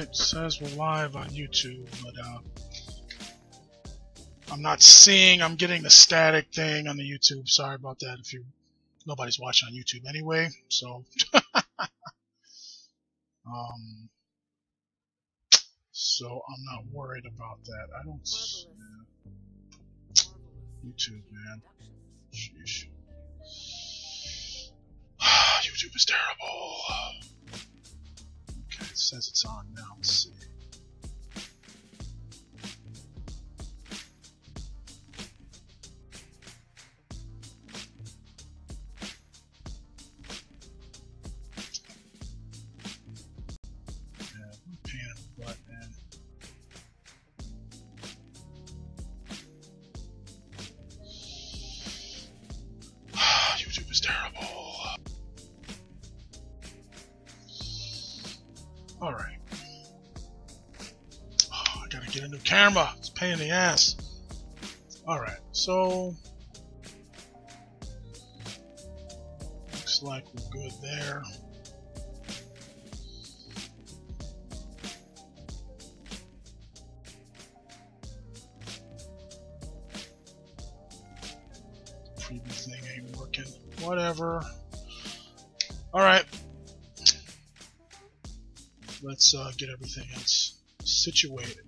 Alright, says we're live on YouTube, but I'm not seeing, I'm getting the static thing on the YouTube. Sorry about that if nobody's watching on YouTube anyway, so so I'm not worried about that. I don't YouTube, man. Sheesh. YouTube is terrible. Okay, it says it's on now. Let's see. Yeah, I'm a pain in the butt, man. YouTube is terrible. Alright. Oh, I gotta get a new camera. It's a pain in the ass. Alright, so looks like we're good there. Preview thing ain't working. Whatever. Alright. Let's get everything else situated.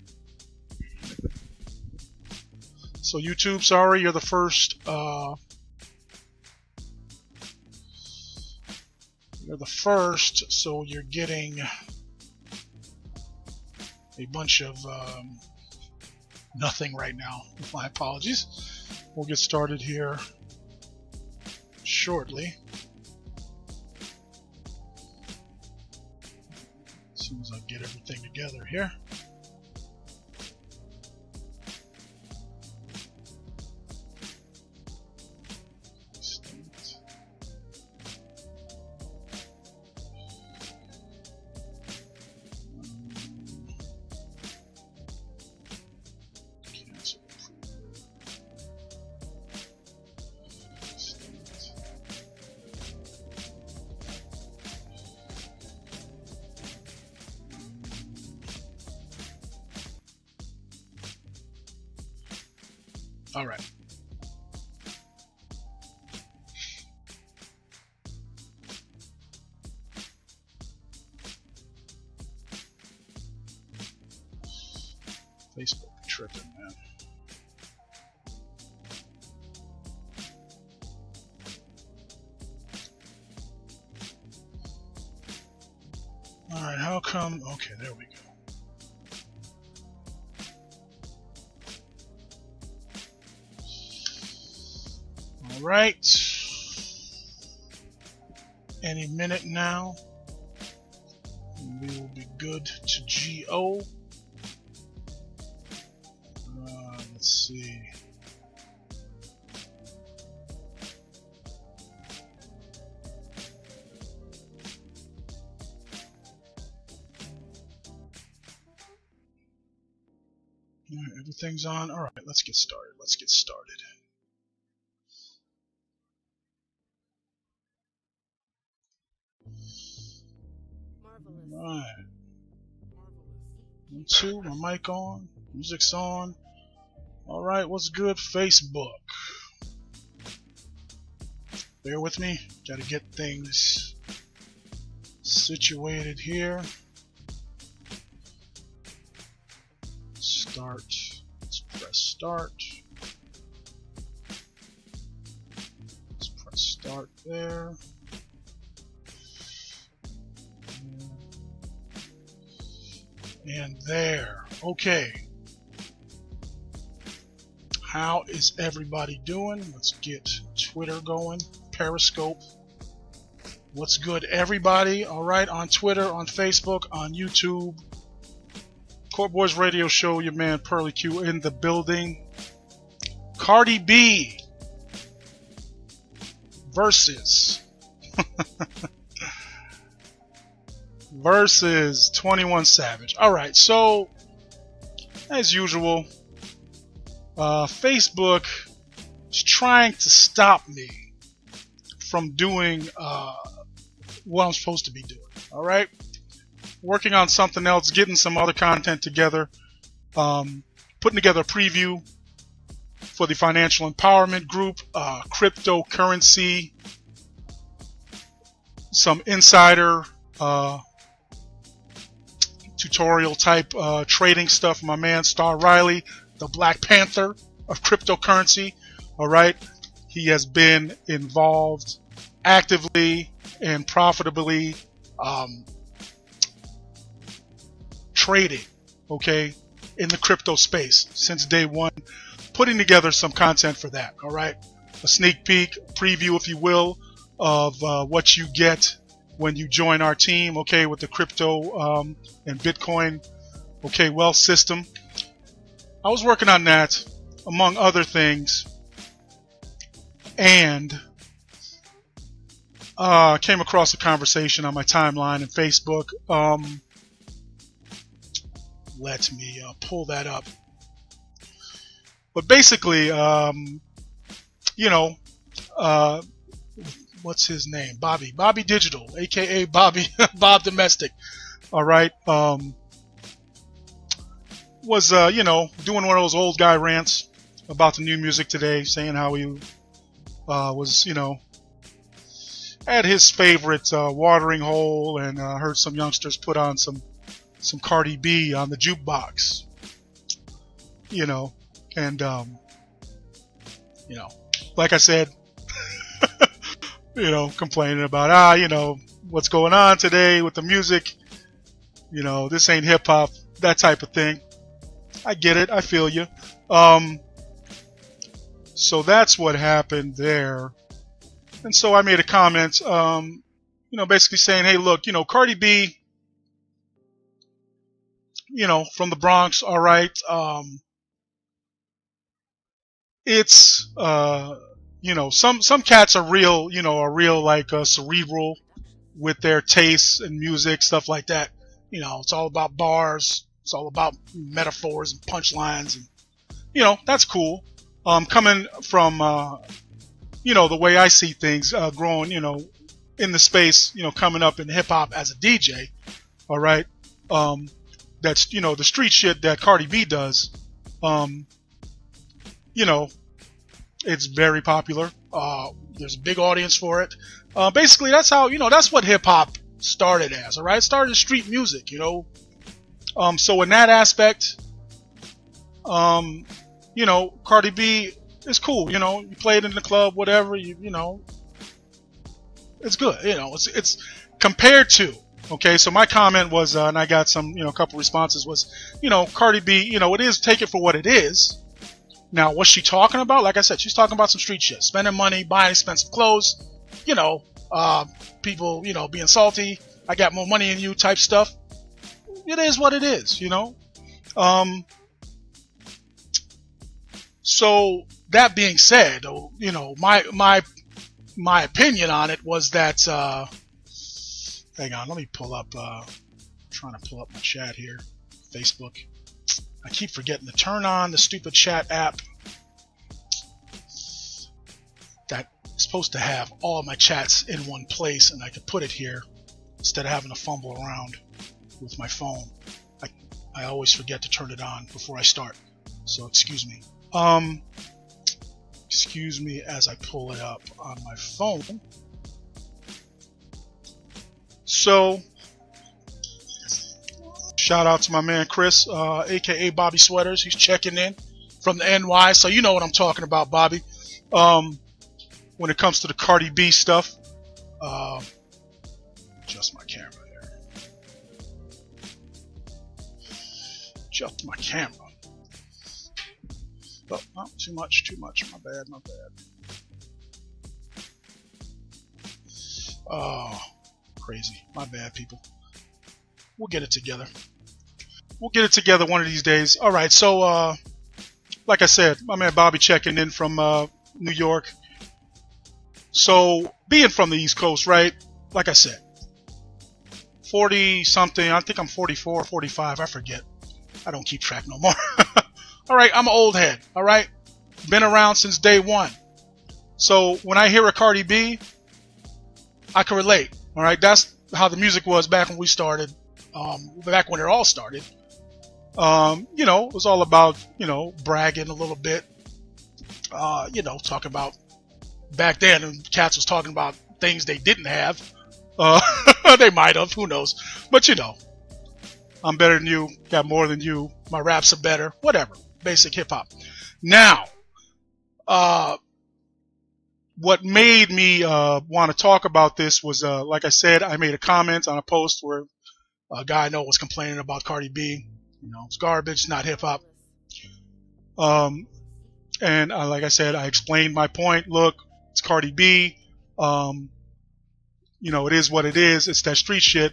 So YouTube, sorry, you're the first. You're the first, so you're getting a bunch of nothing right now. My apologies. We'll get started here shortly. As soon as I get everything together here. All right. Facebook tripping, man. All right, how come? Okay, there we go. Right, any minute now we will be good to GO. Let's see. All right, everything's on. All right, let's get started. Let's get started. Alright. 1, 2, my mic on, music's on. Alright, what's good, Facebook? Bear with me, gotta get things situated here. Start, let's press start. Let's press start there. And there. Okay. How is everybody doing? Let's get Twitter going. Periscope. What's good, everybody? Alright, on Twitter, on Facebook, on YouTube. Court Boys Radio Show, your man Pearly Q in the building. Cardi B versus versus 21 Savage. Alright, so as usual, Facebook is trying to stop me from doing what I'm supposed to be doing. Alright? working on something else, getting some other content together, putting together a preview for the financial empowerment group, cryptocurrency, some insider tutorial type trading stuff. My man Star Riley, the Black Panther of cryptocurrency. All right, he has been involved actively and profitably trading, okay, in the crypto space since day one, putting together some content for that. All right, a sneak peek, preview, if you will, of what you get when you join our team, okay, with the crypto and Bitcoin, okay, wealth system. I was working on that, among other things, and came across a conversation on my timeline in Facebook. Let me pull that up. But basically, you know, what's his name? Bobby Digital, aka Bobby Bob Domestic. All right, was you know, doing one of those old guy rants about the new music today, saying how he was, you know, had his favorite watering hole, and heard some youngsters put on some Cardi B on the jukebox, you know, and you know, like I said, you know, complaining about you know, what's going on today with the music, you know, this ain't hip hop, that type of thing. I get it, I feel you. So that's what happened there. And so I made a comment, you know, basically saying, hey, look, you know, Cardi B, you know, from the Bronx, all right, it's, you know, some cats are real, you know, like cerebral with their tastes and music, stuff like that. You know, it's all about bars, it's all about metaphors and punchlines, and, you know, that's cool. Coming from, you know, the way I see things, growing, you know, in the space, you know, coming up in hip hop as a DJ, all right, that's, you know, the street shit that Cardi B does, you know, it's very popular. There's a big audience for it. Basically, that's how, you know, that's what hip hop started as, all right? It started as street music, you know. So in that aspect, you know, Cardi B is cool. You know, you play it in the club, whatever. You know, it's good. You know, it's compared to. Okay, so my comment was, and I got some, you know, a couple responses, was, you know, Cardi B, you know, it is, take it for what it is. Now, what's she talking about? Like I said, she's talking about some street shit, spending money, buying expensive clothes, you know, people, you know, being salty, I got more money than you type stuff. It is what it is, you know. So that being said, you know, my opinion on it was that, hang on, let me pull up, trying to pull up my chat here, Facebook. I keep forgetting to turn on the stupid chat app that is supposed to have all my chats in one place, and I could put it here instead of having to fumble around with my phone. I always forget to turn it on before I start, so excuse me. Excuse me as I pull it up on my phone. So, shout out to my man Chris, aka Bobby Sweaters. He's checking in from the NY, so you know what I'm talking about, Bobby. When it comes to the Cardi B stuff, adjust my camera there. Adjust my camera. Oh, not too much, my bad. Oh, crazy, my bad, people. We'll get it together. We'll get it together one of these days. All right, so like I said, my man Bobby checking in from New York. So being from the East Coast, right? Like I said, 40 something. I think I'm 44, 45. I forget. I don't keep track no more. All right, I'm an old head. All right, been around since day one. So when I hear a Cardi B, I can relate. All right, that's how the music was back when we started. back when it all started. You know, it was all about, you know, bragging a little bit. You know, talking about back then, and cats was talking about things they didn't have. They might have, who knows? But you know, I'm better than you, got more than you, my raps are better, whatever. Basic hip hop. Now, what made me want to talk about this was, like I said, I made a comment on a post where a guy I know was complaining about Cardi B. You know, it's garbage, it's not hip hop. And like I said, I explained my point. Look, it's Cardi B. You know, it is what it is. It's that street shit.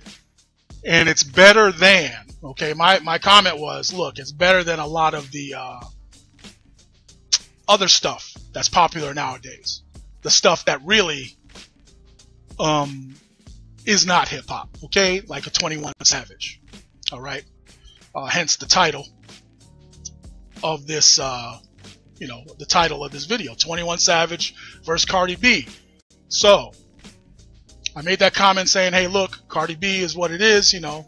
And it's better than, okay, my comment was, look, it's better than a lot of the other stuff that's popular nowadays. The stuff that really is not hip hop, okay? Like a 21 Savage, all right? Hence the title of this, you know, the title of this video, 21 Savage versus Cardi B. So, I made that comment saying, hey, look, Cardi B is what it is, you know,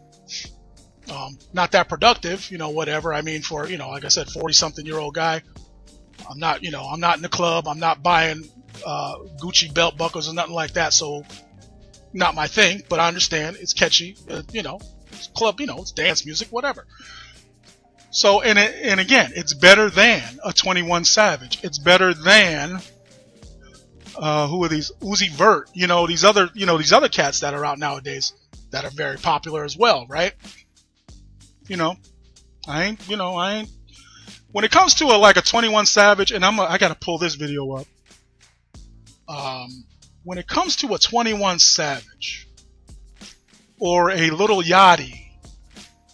not that productive, you know, whatever. I mean, for, you know, like I said, 40-something-year-old guy, I'm not, you know, I'm not in the club, I'm not buying Gucci belt buckles or nothing like that, so not my thing, but I understand it's catchy, you know, it's club, you know, it's dance music, whatever. So, and again, it's better than a 21 Savage. It's better than who are these? Uzi Vert, you know, these other cats that are out nowadays that are very popular as well, right? You know, I ain't. When it comes to like a 21 Savage, and I gotta pull this video up. When it comes to a 21 Savage or a Little Yachty,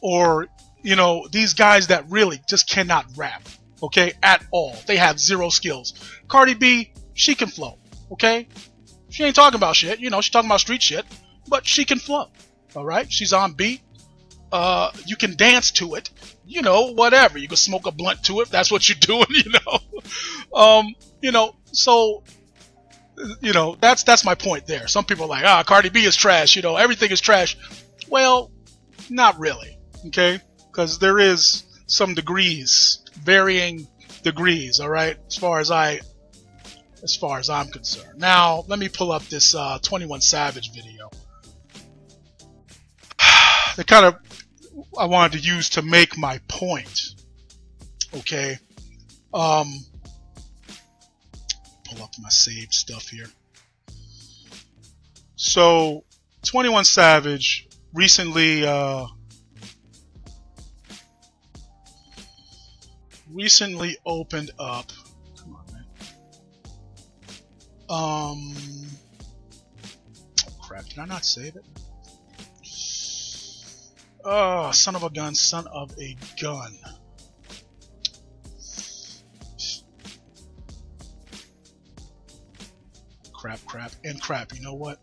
or you know, these guys that really just cannot rap, okay, at all. They have zero skills. Cardi B, she can flow. Okay, she ain't talking about shit, you know, she's talking about street shit, but she can flow, all right? She's on beat. You can dance to it, you know, whatever. You can smoke a blunt to it if that's what you're doing, you know. You know, so, you know, that's my point there. Some people are like, Cardi B is trash, you know, everything is trash. Well, not really, okay, because there is some degrees, varying degrees, all right, as far as I'm concerned. Now, let me pull up this 21 Savage video. The kind of I wanted to use to make my point. Okay. Pull up my saved stuff here. So, 21 Savage recently opened up. Come on, man. Oh crap, did I not save it? Oh, son of a gun, son of a gun. Crap, and crap, you know what?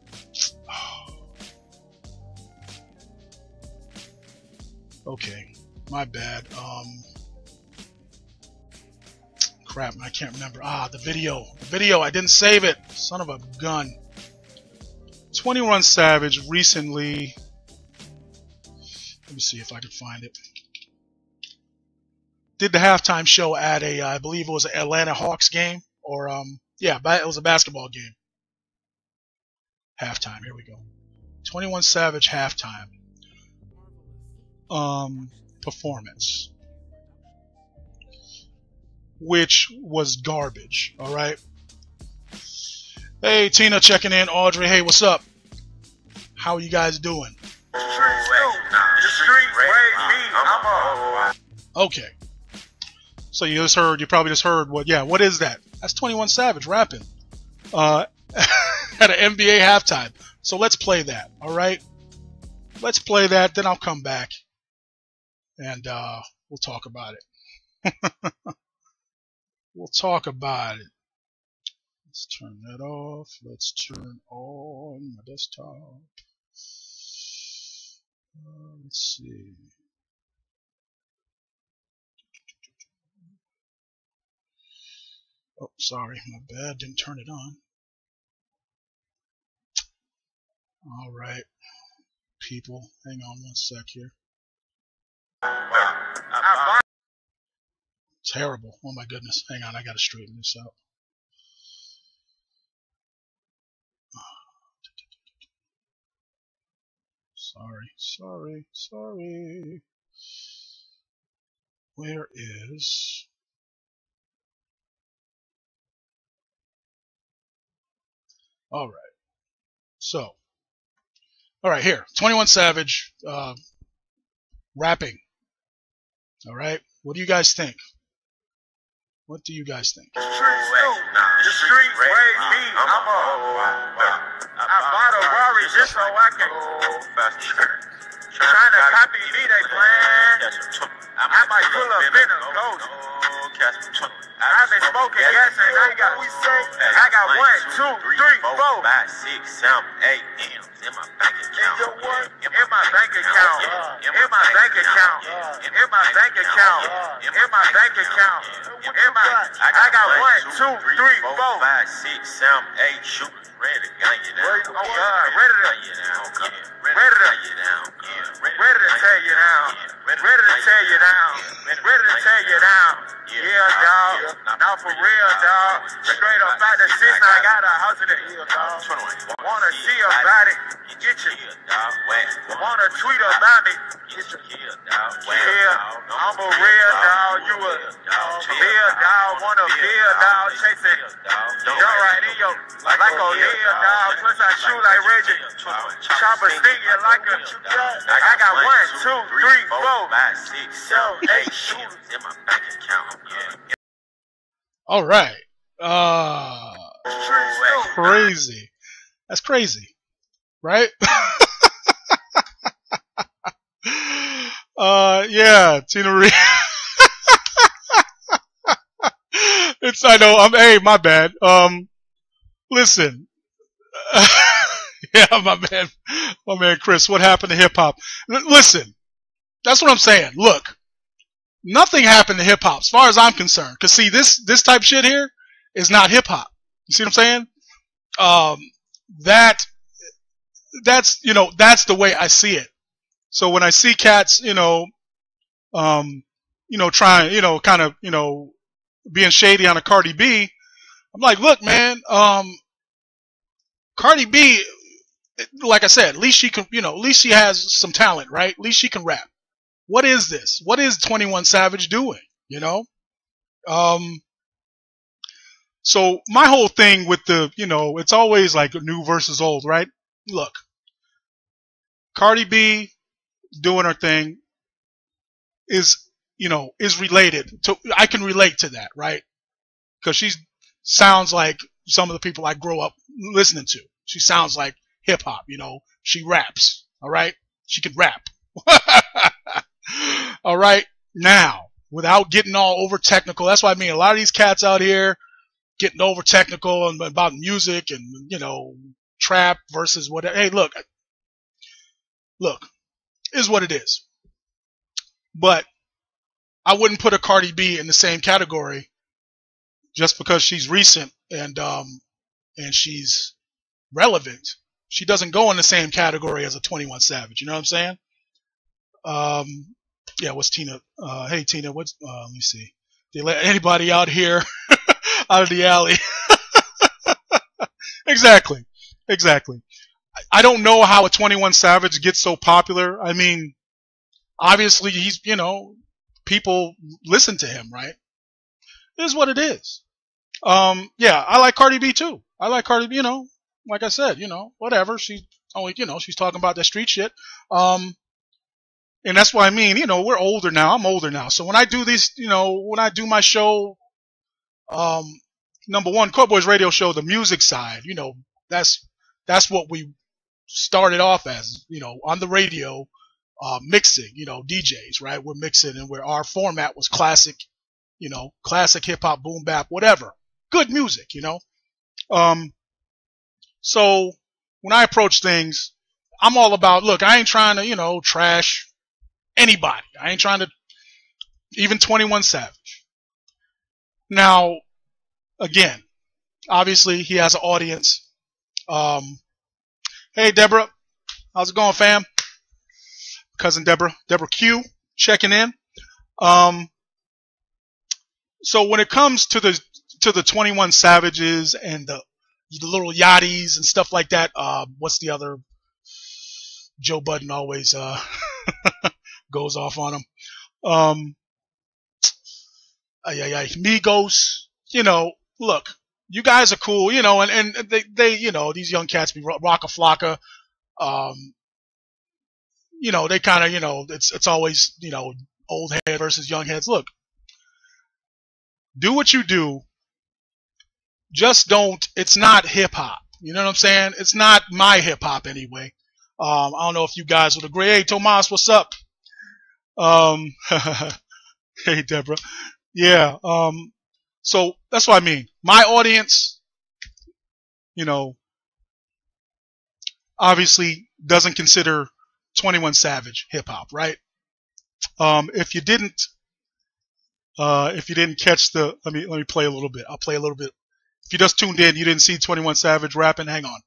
Okay, my bad. Crap, I can't remember. The video, I didn't save it. Son of a gun. 21 Savage recently, let me see if I can find it, did the halftime show at a, I believe it was an Atlanta Hawks game, or yeah, it was a basketball game. Halftime, here we go. 21 Savage halftime performance, which was garbage. All right. Hey, Tina checking in. Audrey, hey, what's up? How are you guys doing? Okay. So you probably just heard what is that? That's 21 Savage rapping at an NBA halftime. So let's play that. All right. Let's play that. Then I'll come back and we'll talk about it. We'll talk about it. Let's turn that off. Let's turn on my desktop. Let's see. Oh, sorry, my bad. Didn't turn it on. All right. people. Hang on one sec here. Terrible. Oh my goodness. Hang on, I gotta straighten this out. Sorry. Where is... All right. So, all right, here. 21 Savage, rapping. All right. What do you guys think? What do you guys think? The streets raised me. I bought a Rari just so I can. Trying to copy me, they plan. I might pull up in a ghost. I've been smoking gas and I got 1, 2, 3, 4, 5, 6, 7, 8 M's in my bank account. In my bank account. In my bank account. In my bank account. In my bank account. I got 1, 2, 3, 4, 5, 6, 7, 8 shooters ready to gun you down. Oh God, ready to tear you down. Ready to tear you down. Ready to tear you down. Ready to tear you down. Ready to tear you down. Yeah, dog. Now for real, dog. Straight up out the six, I got a house in the hill, dog. Wanna see about it? Get your wanna tweet about me? Get your yeah, I'm a real dog. You a real dog. Wanna real dog chasing? Jump right in your like a real dog. Plus I shoot like Reggie. Chopper stinging like a. I got 1, 2, 3, 4, 5, 6, 7, 8 shooters in my bank account. All right. Crazy. That's crazy. Right? Yeah, Tina Marie. I know, hey, my bad. Listen. Yeah, my man Chris, what happened to hip hop? Listen, that's what I'm saying. Look, nothing happened to hip hop as far as I'm concerned. Cause see, this type shit here is not hip hop. You see what I'm saying? That's the way I see it. So when I see cats, trying, kind of, being shady on a Cardi B, I'm like, look, man, Cardi B, like I said, at least she can, at least she has some talent, right? At least she can rap. What is this? What is 21 Savage doing? So my whole thing with the, it's always like new versus old, right? Look, Cardi B doing her thing is related to, I can relate to that, right? Because she sounds like some of the people I grew up listening to. She sounds like hip hop, she raps, all right? She can rap. All right, now, without getting all over technical, that's what I mean. A lot of these cats out here getting over technical and about music and, trap versus whatever. Hey, look, is what it is. But I wouldn't put a Cardi B in the same category just because she's recent and she's relevant. She doesn't go in the same category as a 21 Savage. You know what I'm saying? Yeah, what's Tina? Hey, Tina, what's, let me see. They let anybody out here out of the alley. Exactly. I don't know how a 21 Savage gets so popular. I mean, obviously he's, people listen to him, right? It is what it is. Yeah, I like Cardi B too. I like Cardi B, like I said, whatever. She's only, she's talking about that street shit. And that's what I mean, we're older now. I'm older now. So when I do these, when I do my show, number one, Court Boys Radio Show, the music side, that's what we started off as, on the radio, mixing, DJs, right? We're mixing and where our format was classic, classic hip hop, boom bap, whatever. Good music, So when I approach things, I'm all about, look, I ain't trying to, trash anybody. I ain't trying to, even 21 Savage. Now, again, obviously he has an audience. Hey, Deborah, how's it going, fam? cousin Deborah Q, checking in. So when it comes to the 21 Savages and the little yachties and stuff like that, what's the other? Joe Budden always goes off on them. Migos, look, you guys are cool, and they these young cats be Rocka Flocka, they kind of, it's always, old head versus young heads. Look, do what you do. Just don't, it's not hip hop. You know what I'm saying? It's not my hip hop anyway. I don't know if you guys would agree. Hey, Tomas, what's up? Hey, Deborah. Yeah. So that's what I mean. My audience, obviously doesn't consider 21 Savage hip hop, right? If you didn't catch let me play a little bit. I'll play a little bit. If you just tuned in, you didn't see 21 Savage rapping, hang on.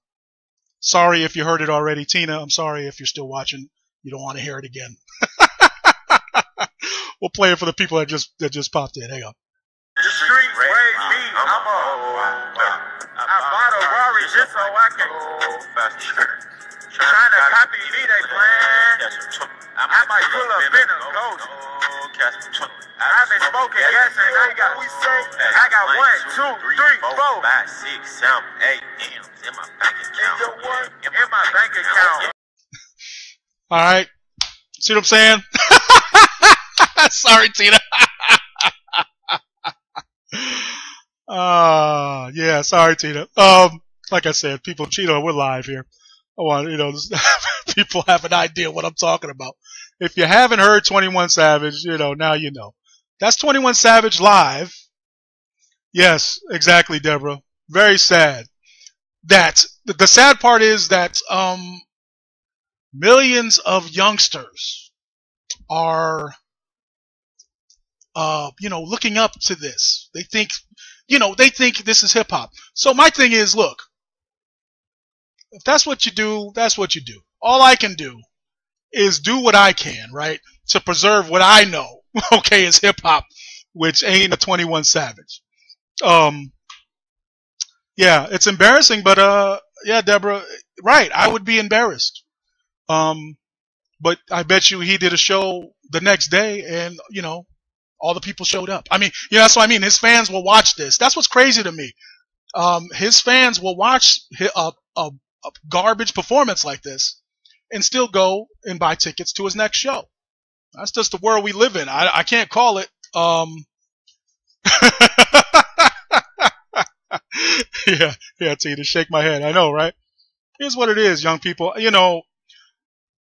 Sorry if you heard it already. Tina, I'm sorry if you're still watching. You don't want to hear it again. We'll play it for the people that just popped in. Hang on. The streets raised me. I bought a Rari just so I can trying to copy me, they plan. I might pull up in a ghost. I've been smoking gas and I got I got 1, 2, 3, 4, 5, 6, 7, 8 M's in my bank account. In my bank account. All right. See what I'm saying? Sorry, Tina. Yeah, sorry, Tina. Like I said, people, we're live here. I want, people have an idea what I'm talking about. If you haven't heard 21 Savage, now you know. That's 21 Savage live. Yes, exactly, Deborah. Very sad. The sad part is that millions of youngsters are looking up to this. They think this is hip hop. So my thing is, look, if that's what you do, that's what you do. All I can do is do what I can, right, to preserve what I know, okay, is hip hop, which ain't a 21 Savage. Yeah, it's embarrassing, but yeah, Deborah, right, I would be embarrassed. But I bet you he did a show the next day, and all the people showed up. I mean, that's what I mean. His fans will watch this. That's what's crazy to me. His fans will watch a garbage performance like this and still go and buy tickets to his next show. That's just the world we live in. I can't call it. Yeah, Tina, shake my head. I know, right? Here's what it is, young people.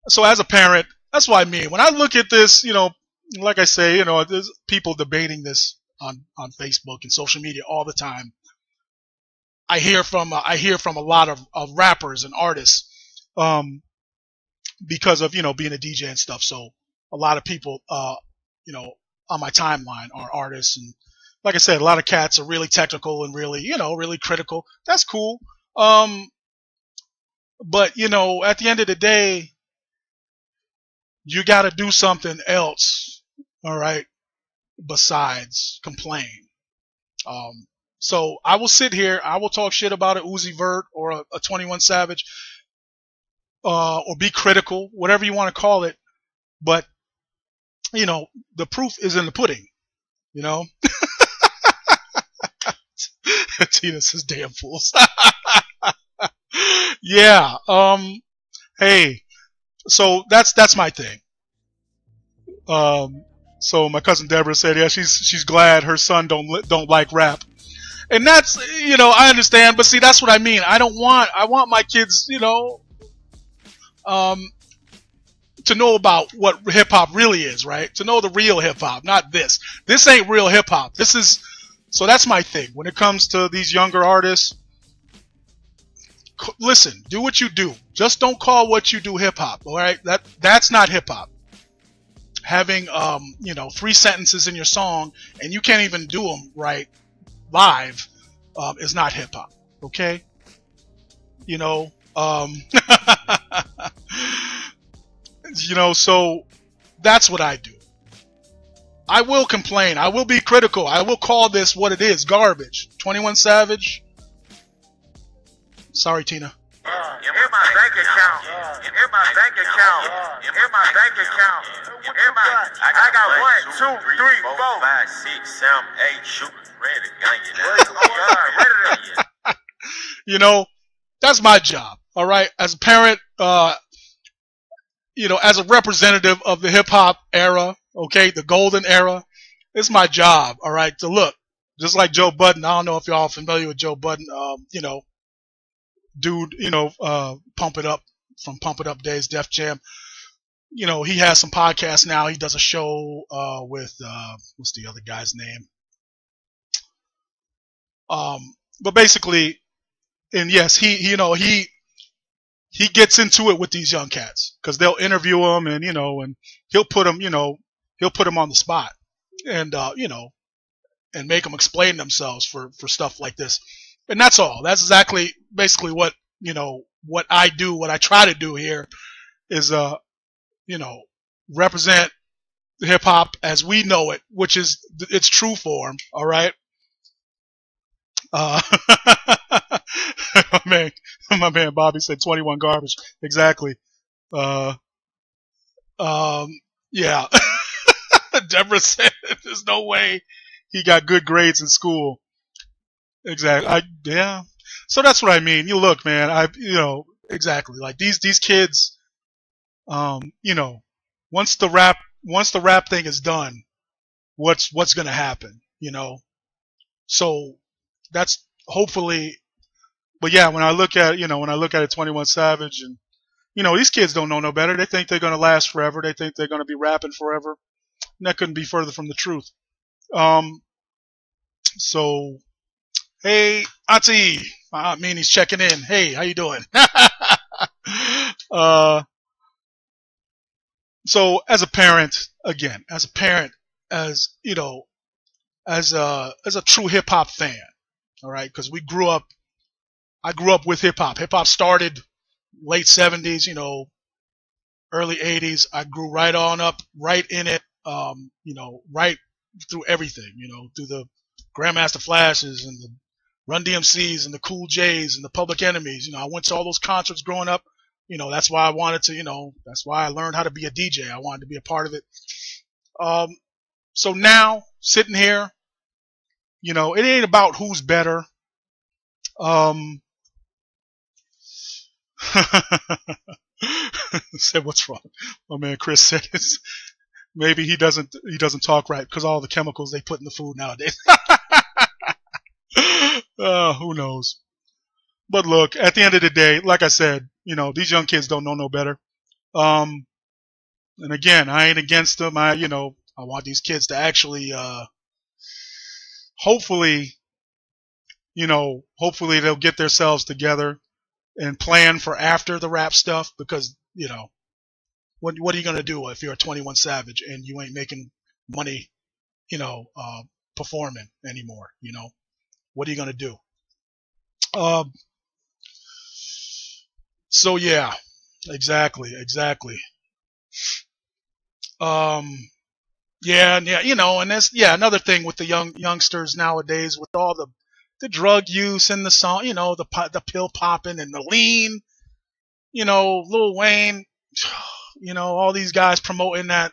So as a parent, that's what I mean. When I look at this, like I say, there's people debating this on Facebook and social media all the time. I hear from a lot of rappers and artists, because of being a DJ and stuff. So a lot of people, on my timeline are artists, and like I said, a lot of cats are really technical and really, really critical. That's cool. But at the end of the day, you got to do something else, all right, besides complain. So I will sit here, I will talk shit about a Uzi Vert or a 21 Savage, or be critical, whatever you want to call it. But, the proof is in the pudding, Tina says, damn fools. Yeah. Hey, so that's my thing. So my cousin Deborah said, yeah, she's glad her son don't like rap. And that's, I understand, but see, that's what I mean. I want my kids, to know about what hip hop really is, right? To know the real hip hop, not this. This ain't real hip hop. So that's my thing. When it comes to these younger artists, listen, do what you do. Just don't call what you do hip hop, all right? That's not hip hop. Having 3 sentences in your song and you can't even do them right live is not hip hop, okay? So that's what I do. I will complain. I will be critical. I will call this what it is, garbage. 21 Savage. Sorry, Tina. In my bank account. In my bank account. In my bank account. I got 1, 2, 3, 4, 5, 6, 7, 8 shooters ready. That's my job. All right, as a parent, as a representative of the hip hop era, okay, the golden era, it's my job. All right, to look just like Joe Budden. I don't know if y'all are familiar with Joe Budden. Dude, Pump It Up from Pump It Up days, Def Jam. He has some podcasts now. He does a show with what's the other guy's name? But basically, and yes, he gets into it with these young cats because they'll interview him and and he'll put them on the spot and and make them explain themselves for stuff like this. And that's all. That's basically what what I do. What I try to do here is represent hip hop as we know it, which is its true form. All right. my man Bobby said 21 garbage. Exactly. Yeah. Deborah said there's no way he got good grades in school. Exactly. Yeah. So that's what I mean. You look, man. Exactly. Like these kids. Once the rap thing is done, what's gonna happen? So that's hopefully. But yeah, when I look at it, 21 Savage, and these kids don't know no better. They think they're gonna last forever. They think they're gonna be rapping forever. And that couldn't be further from the truth. So. Hey, Auntie. Meanie's checking in. Hey, how you doing? So as a parent, as as a true hip hop fan, all right, because I grew up with hip hop. Hip hop started late 70s, early 80s. I grew right on up, right in it, right through everything, through the Grandmaster Flashes and the Run DMCs and the Cool J's and the Public Enemies. I went to all those concerts growing up. That's why I wanted to, that's why I learned how to be a DJ. I wanted to be a part of it. So now, sitting here, it ain't about who's better. Said what's wrong? My man Chris said maybe he doesn't talk right because all the chemicals they put in the food nowadays. Who knows? But look, at the end of the day, like I said, these young kids don't know no better. And again, I ain't against them. I want these kids to actually, hopefully they'll get themselves together and plan for after the rap stuff because, what are you going to do if you're a 21 Savage and you ain't making money, performing anymore, What are you going to do? So yeah, exactly. Yeah, and that's another thing with the youngsters nowadays with all the drug use and the song, the pill popping and the lean, Lil Wayne, all these guys promoting that,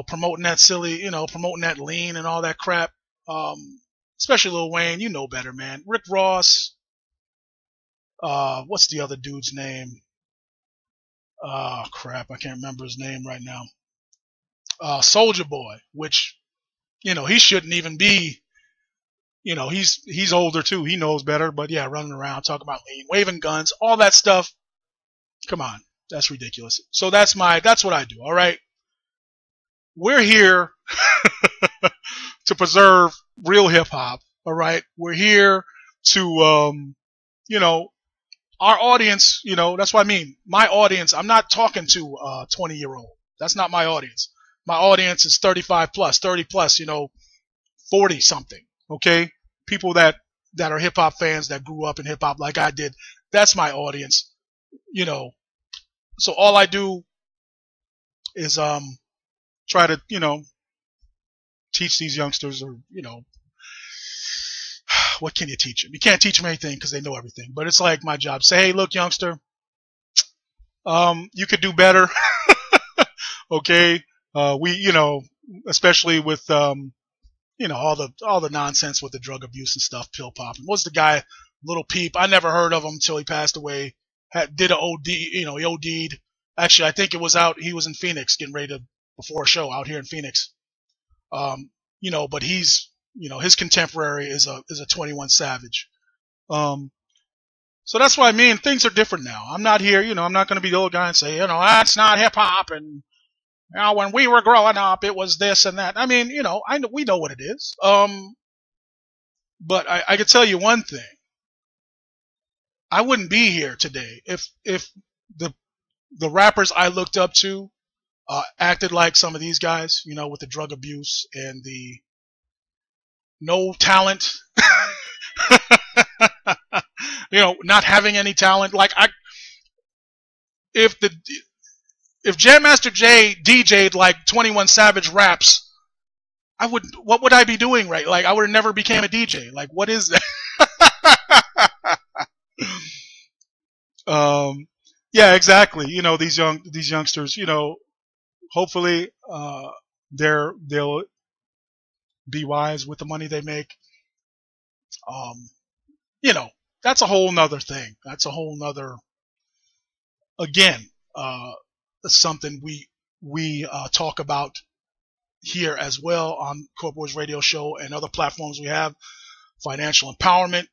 promoting that silly, promoting that lean and all that crap. Especially Lil Wayne, you know better, man. Rick Ross. What's the other dude's name? Crap, I can't remember his name right now. Soulja Boy, which, he shouldn't even be. He's older too. He knows better. But yeah, running around talking about lean, waving guns, all that stuff. Come on, that's ridiculous. So that's what I do. All right, we're here to preserve real hip hop. All right, we're here to our audience. That's what I mean. My audience. I'm not talking to a 20-year-old. That's not my audience. My audience is 35 plus, 30 plus. 40 something. Okay, people that are hip hop fans that grew up in hip hop like I did. That's my audience. So all I do is try to, teach these youngsters, or, what can you teach them? You can't teach them anything because they know everything. But it's like my job. Say, hey, look, youngster, you could do better. Okay. Especially with, all the nonsense with the drug abuse and stuff, pill popping. What's the guy, Little Peep? I never heard of him until he passed away. Did a OD, he OD'd. Actually, I think it was out. He was in Phoenix getting ready to, before a show out here in Phoenix. But he's, his contemporary is a 21 Savage. So that's what I mean. Things are different now. I'm not here, I'm not going to be the old guy and say, that's not hip hop, and when we were growing up, it was this and that. I mean, we know what it is. But I can tell you one thing. I wouldn't be here today if the rappers I looked up to acted like some of these guys, with the drug abuse and the no talent, not having any talent. Like if Jam Master Jay DJ'd like 21 Savage raps, what would I be doing, right? Like I would have never became a DJ. Like what is that? Yeah, exactly. These youngsters, hopefully they'll be wise with the money they make. That's a whole nother thing. That's a whole nother, again, something we talk about here as well on Corporate Radio Show and other platforms we have. Financial empowerment.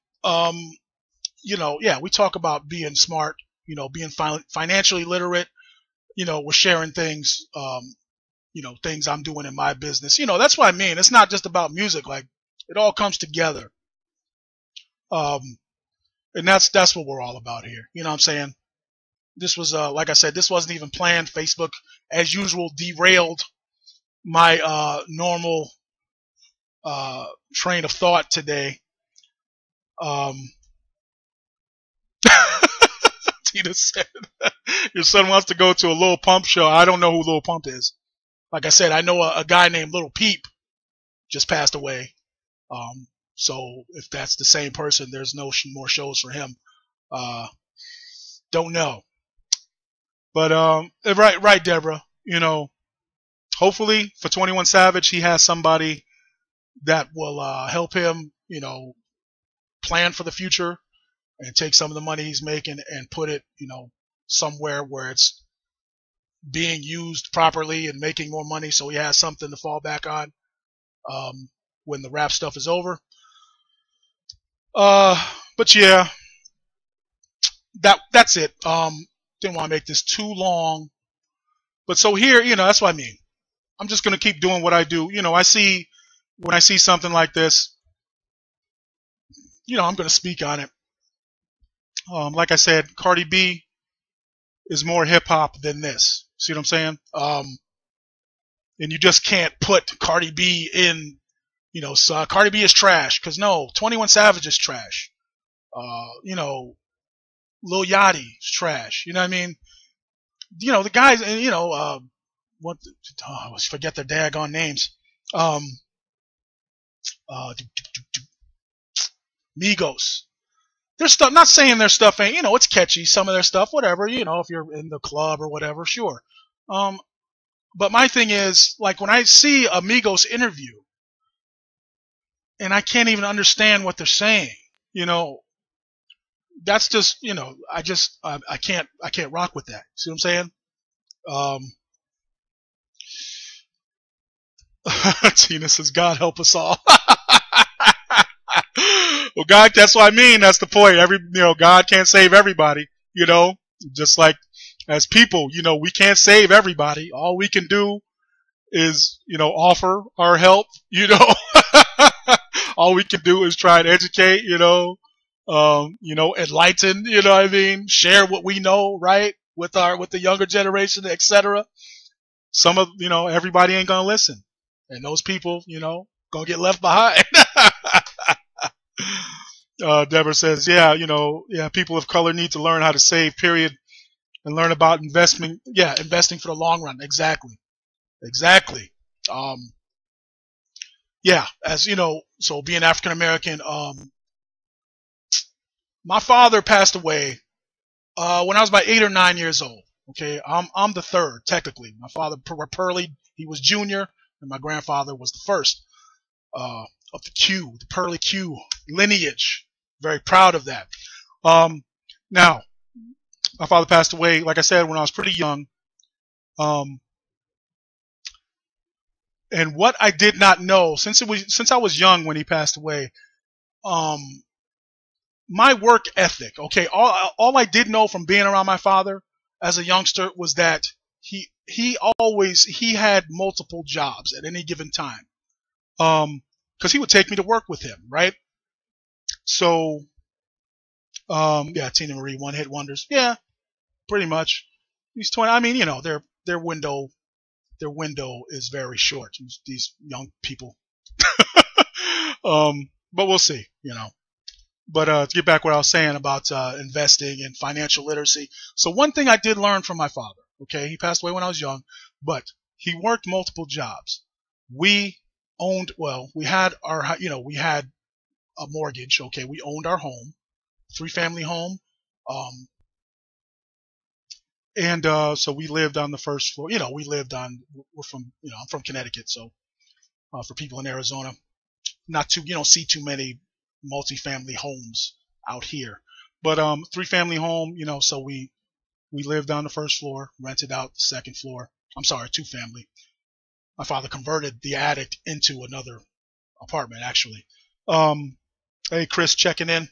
We talk about being smart, being financially literate. We're sharing things, things I'm doing in my business. That's what I mean. It's not just about music. Like it all comes together. And that's what we're all about here. You know what I'm saying? This was, like I said, this wasn't even planned. Facebook, as usual, derailed my normal train of thought today. Tina said, your son wants to go to a Lil Pump show. I don't know who Lil Pump is. Like I said, I know a guy named Little Peep just passed away. So if that's the same person, there's no more shows for him. Don't know. But right, Deborah. Hopefully for 21 Savage, he has somebody that will help him, plan for the future and take some of the money he's making and put it, somewhere where it's being used properly and making more money, so he has something to fall back on when the rap stuff is over. But yeah, that's it. Didn't want to make this too long, but so here, that's what I mean. I'm just gonna keep doing what I do. When I see something like this, I'm gonna speak on it. Like I said, Cardi B is more hip hop than this. See what I'm saying? And you just can't put Cardi B in. So Cardi B is trash, because no, 21 Savage is trash. Lil Yachty is trash. You know what I mean? The guys, and I always forget their daggone names. Migos. Their stuff, not saying their stuff ain't, it's catchy, some of their stuff, whatever, if you're in the club or whatever, sure. But my thing is, like, when I see a Migos interview, and I can't even understand what they're saying, that's just, I can't rock with that. See what I'm saying? Tina says, God help us all. Well, God, that's what I mean. That's the point. God can't save everybody, just like as people, we can't save everybody. All we can do is, offer our help, all we can do is try and educate, enlighten, what I mean? Share what we know, right? With the younger generation, etc. Some of, everybody ain't going to listen. And those people, going to get left behind. Deborah says, yeah, people of color need to learn how to save, period. and learn about investment. Yeah, investing for the long run. Exactly. Exactly. Yeah, as you know, so being African American, my father passed away when I was about 8 or 9 years old. Okay, I'm the third technically. My father Pearly, he was junior, and my grandfather was the first of the Q, the Pearly Q lineage. Very proud of that. Now, my father passed away, like I said, when I was pretty young. And what I did not know, since I was young when he passed away, my work ethic. Okay, all I did know from being around my father as a youngster was that he had multiple jobs at any given time. Because he would take me to work with him, right? So, yeah, Tina Marie, one hit wonders. Yeah, pretty much. These 20. I mean, you know, their window is very short. These young people. But we'll see, you know. But to get back to what I was saying about investing and financial literacy. So one thing I did learn from my father, okay, he passed away when I was young, but he worked multiple jobs. We had a mortgage, okay, we owned our home, 3-family home, and so we lived on the first floor. You know, I'm from Connecticut, so for people in Arizona, you don't see too many multi-family homes out here, but 3-family home, you know, so we lived on the first floor, rented out the second floor. I'm sorry, 2-family. My father converted the attic into another apartment, actually. Hey, Chris, checking in.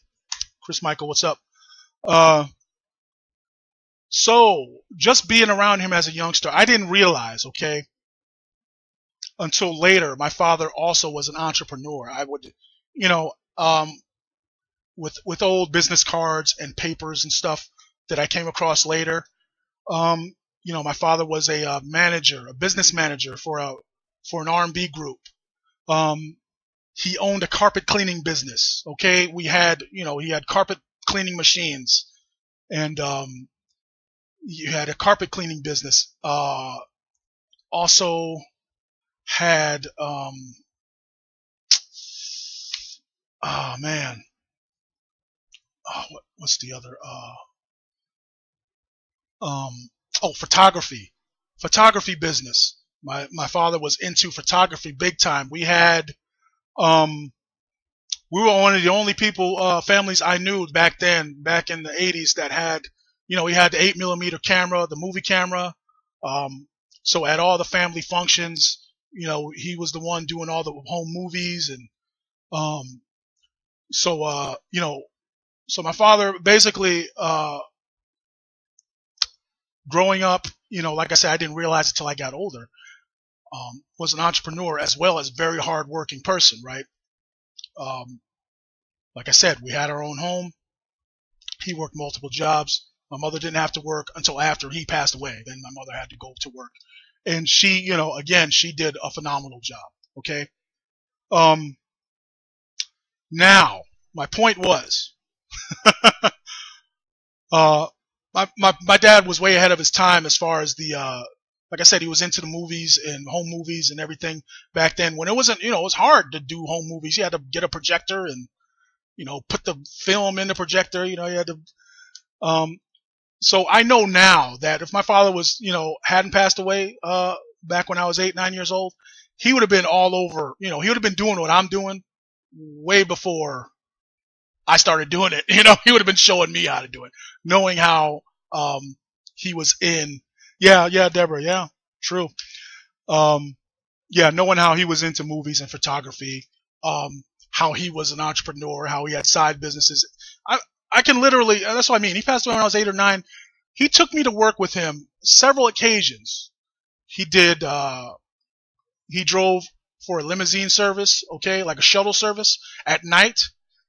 Chris Michael, what's up? So just being around him as a youngster, I didn't realize, okay, until later, my father also was an entrepreneur. I would, you know, with old business cards and papers and stuff that I came across later, you know, my father was a business manager for an R&B group. He owned a carpet cleaning business. Okay, he had carpet cleaning machines, and he had a carpet cleaning business. Also had oh man, what's the other photography business. My father was into photography big time. We were one of the only families I knew back in the 80s that had, you know, he had the 8mm camera, the movie camera. So at all the family functions, you know, he was the one doing all the home movies. And you know, so my father basically, growing up, you know, like I said, I didn't realize it till I got older, was an entrepreneur as well as a very hardworking person, right? Like I said, we had our own home. He worked multiple jobs. My mother didn't have to work until after he passed away. Then my mother had to go to work. And she, you know, again, she did a phenomenal job. Okay. Now, my point was, my dad was way ahead of his time as far as like I said, he was into the movies and home movies and everything back then when it wasn't, you know, it was hard to do home movies. You had to get a projector and, you know, put the film in the projector, you know, you had to, so I know now that if my father was, you know, hadn't passed away, back when I was 8, 9 years old, he would have been all over, you know, he would have been doing what I'm doing way before I started doing it. You know, he would have been showing me how to do it, knowing how, he was in. Yeah, Deborah. Yeah, true. Yeah, knowing how he was into movies and photography, how he was an entrepreneur, how he had side businesses. I can literally, that's what I mean. He passed away when I was 8 or 9. He took me to work with him several occasions. He drove for a limousine service, okay, like a shuttle service at night.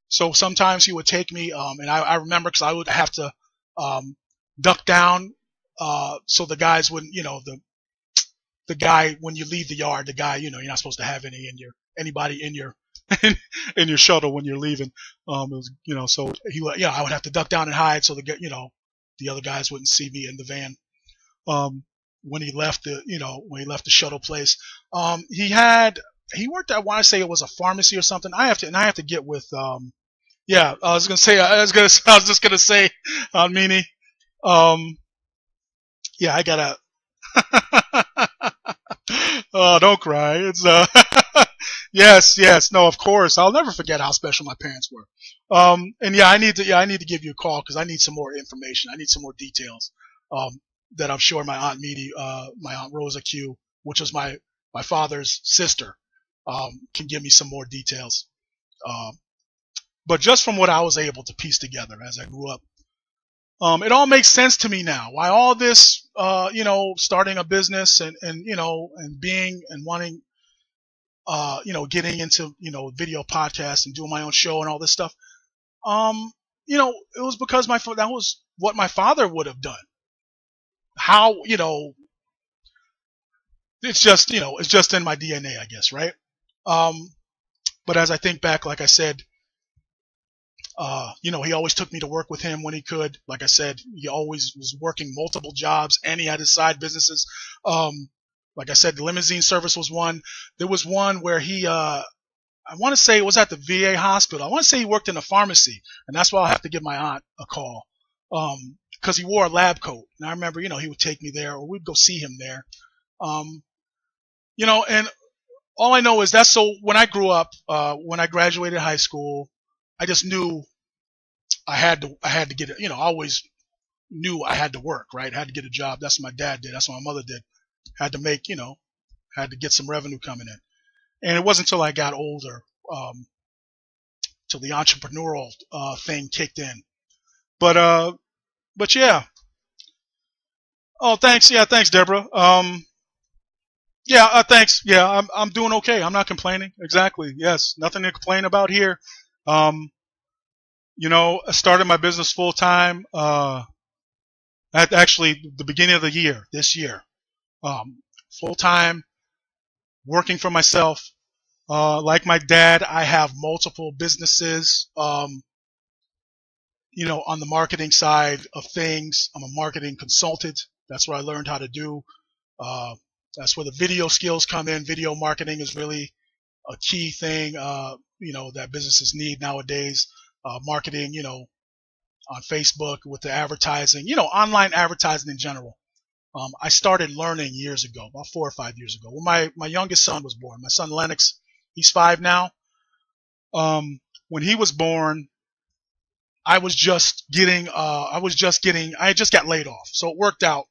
So sometimes he would take me, and I remember because I would have to duck down, so the guys wouldn't, you know, the guy, when you leave the yard, the guy, you know, you're not supposed to have anybody in your in your shuttle when you're leaving. It was, you know, so I would have to duck down and hide so you know, the other guys wouldn't see me in the van. When he left the shuttle place, he worked at, I want to say it was a pharmacy or something. I have to get with, yeah, I was just gonna say, Meanie, yeah, I gotta, oh, don't cry. It's, yes, no, of course. I'll never forget how special my parents were. And yeah, I need to give you a call because I need some more information. I need some more details, that I'm sure my Aunt Meanie, my Aunt Rosa Q, which was my father's sister, can give me some more details. But just from what I was able to piece together as I grew up, it all makes sense to me now. Why all this, starting a business and being and wanting, getting into, video podcasts and doing my own show and all this stuff. It was because that was what my father would have done. How, it's just in my DNA, I guess, right? But as I think back, like I said, he always took me to work with him when he could. Like I said, he always was working multiple jobs and he had his side businesses. Like I said, the limousine service was one. There was one where he, I want to say it was at the VA hospital. I want to say he worked in a pharmacy, and that's why I'll have to give my aunt a call. Because he wore a lab coat. And I remember, he would take me there or we'd go see him there. And all I know is so when I grew up, when I graduated high school, I just knew I had to get it. I always knew I had to work, right? I had to get a job. That's what my dad did. That's what my mother did. Had to make, had to get some revenue coming in. And it wasn't until I got older, till the entrepreneurial, thing kicked in. But yeah. Oh, thanks. Yeah, thanks, Deborah. Thanks. Yeah, I'm doing okay. I'm not complaining. Exactly. Yes, nothing to complain about here. I started my business full time at actually the beginning of the year, this year. Full time, working for myself. Like my dad, I have multiple businesses. On the marketing side of things, I'm a marketing consultant. That's what I learned how to do. That's where the video skills come in. Video marketing is really a key thing, that businesses need nowadays. Marketing, on Facebook with the advertising, online advertising in general. I started learning years ago, about 4 or 5 years ago, when my youngest son was born. My son Lennox, he's 5 now. When he was born, I just got laid off. So it worked out.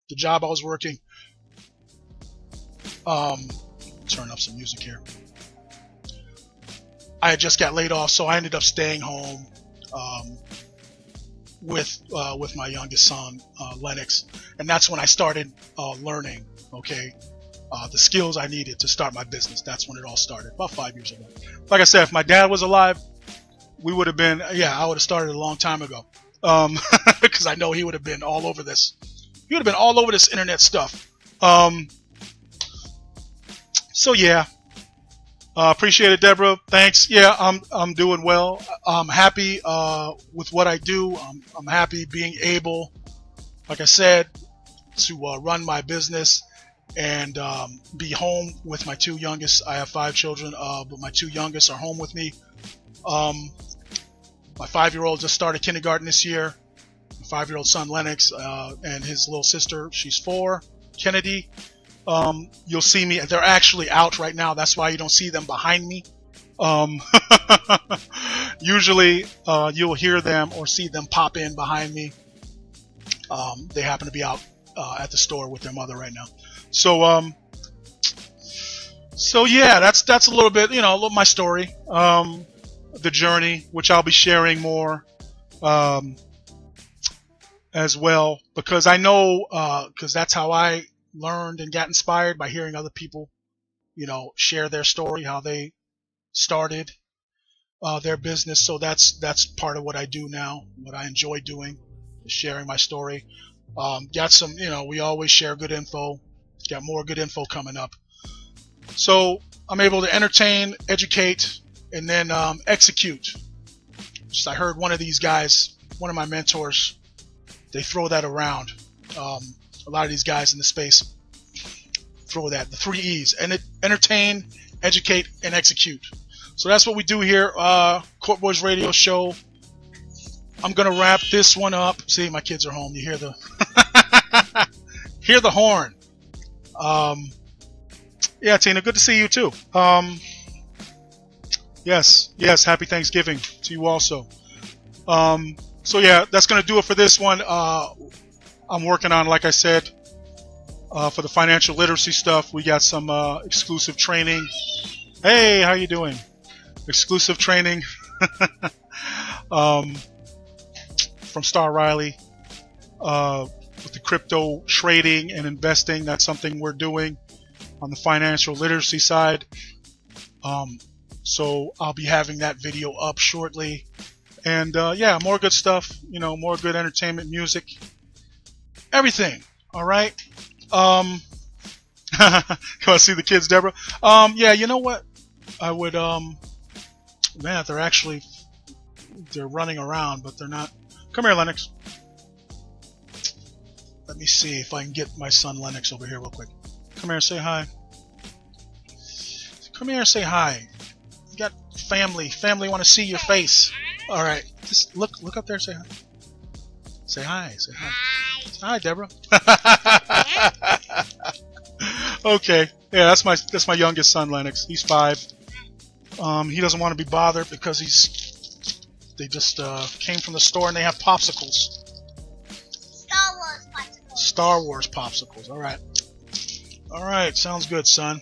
The job I was working, turn up some music here. I had just got laid off, so I ended up staying home, with my youngest son, Lennox. And that's when I started, learning, the skills I needed to start my business. That's when it all started, about 5 years ago. Like I said, if my dad was alive, I would have started a long time ago. Because I know he would have been all over this. He would have been all over this internet stuff. So yeah. Appreciate it, Deborah. Thanks. Yeah, I'm doing well. I'm happy, with what I do. I'm happy being able, like I said, to, run my business and, be home with my 2 youngest. I have 5 children, but my 2 youngest are home with me. My 5-year-old just started kindergarten this year. My 5-year-old son Lennox, and his little sister, she's 4, Kennedy. You'll see me. They're actually out right now. That's why you don't see them behind me. Usually, you'll hear them or see them pop in behind me. They happen to be out, at the store with their mother right now. So yeah, that's a little bit, my story. The journey, which I'll be sharing more, as well, because I know, because that's how I learned and got inspired, by hearing other people, share their story, how they started, their business. So that's part of what I do now, what I enjoy doing, is sharing my story. Got some, we always share good info. Got more good info coming up. So I'm able to entertain, educate, and then, execute. Just, I heard one of these guys, one of my mentors, they throw that around. A lot of these guys in the space throw that, the 3 E's, and entertain, educate, and execute. So that's what we do here, Court Boys Radio Show. I'm gonna wrap this one up. See, my kids are home. You hear the hear the horn. Yeah, Tina, good to see you too. Yes, happy Thanksgiving to you also. So yeah, that's gonna do it for this one. I'm working on, like I said, for the financial literacy stuff. We got some exclusive training. Hey, how you doing? Exclusive training from Star Riley with the crypto trading and investing. That's something we're doing on the financial literacy side. So I'll be having that video up shortly. And yeah, more good stuff, you know, more good entertainment, music, everything. All right. Come on, see the kids, Deborah. Yeah, you know what? I would man, they're running around, but they're not. Come here, Lennox. Let me see if I can get my son Lennox over here real quick. Come here, say hi. Come here, say hi. You got family. Family want to see your face. All right, just look up there. Say hi. Say hi. Say hi. Hi, Deborah. Okay. Yeah, that's my youngest son, Lennox. He's 5. He doesn't want to be bothered because they just came from the store and they have popsicles. Star Wars popsicles. Star Wars popsicles. All right. All right. Sounds good, son.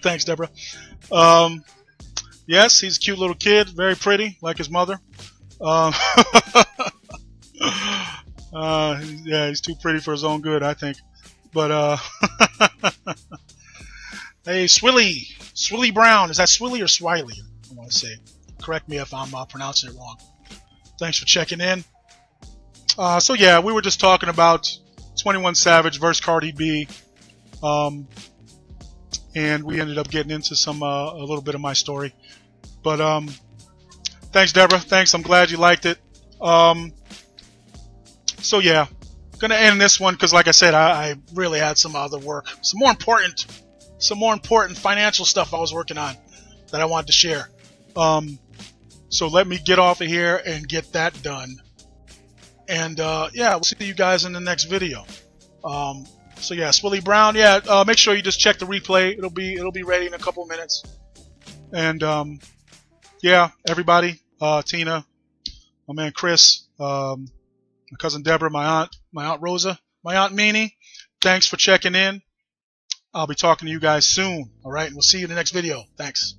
Thanks, Deborah. Yes, he's a cute little kid, very pretty, like his mother. Yeah, he's too pretty for his own good, I think. But hey, Swilly Brown. Is that Swilly or Swiley? I want to say. Correct me if I'm pronouncing it wrong. Thanks for checking in. So yeah, we were just talking about 21 Savage versus Cardi B, and we ended up getting into some a little bit of my story. But thanks, Deborah. Thanks. I'm glad you liked it. So yeah, gonna end this one because, like I said, I really had some other work, some more important financial stuff I was working on that I wanted to share. So let me get off of here and get that done. And yeah, we'll see you guys in the next video. So yeah, Swilly Brown. Yeah, make sure you just check the replay. It'll be ready in a couple of minutes. And yeah, everybody, Tina, my man Chris, my cousin Deborah, my aunt Rosa, my aunt Meanie. Thanks for checking in. I'll be talking to you guys soon. All right, and we'll see you in the next video. Thanks.